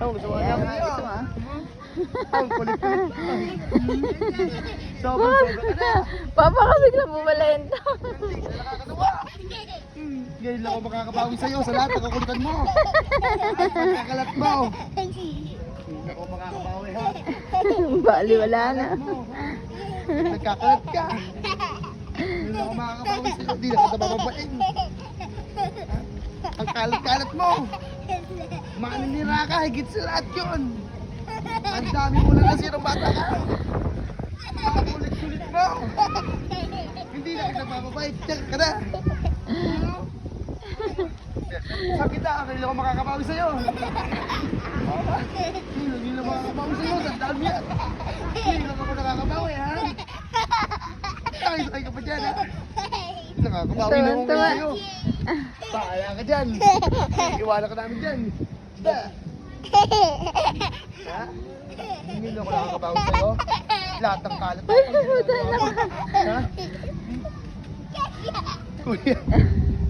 Oh, gusto mo Ayan, na gusto mo? Ang kulit-kulit. Sobrang ka na. Papa ka biglang bumalento. Nakakatawa. Ngayon lang ako makakabawi sa'yo sa lahat ng kakulitan mo. At pagkakalat mo. Hindi ako makakabawi ha. Bali, wala na. Nagkakalat ka. Hindi lang ako makakabawi sa'yo. Hindi na kita bababain. Ang kalat-kalat mo. Maninira ka, higit sa lahat yun. Ang dami mo na nasirang bata ka. Ang kulit-kulit mo. Hindi na kita bababait. Diyan ka na. Sakit na, hindi ako makakabawi sa'yo. Hindi lang makakabawi sa'yo. Tandaan mo yan. Hindi lang ako nakakabawi, ha? Sakay ka pa dyan, ha? Nakakabawi na ako Tuwa. sa'yo. Bahala ka dyan. Iwanan ka namin dyan. Ha? Hindi lang ako nakakabawi sa'yo. Lahat ng kalat. Ay, puta na. Ha? Kuya.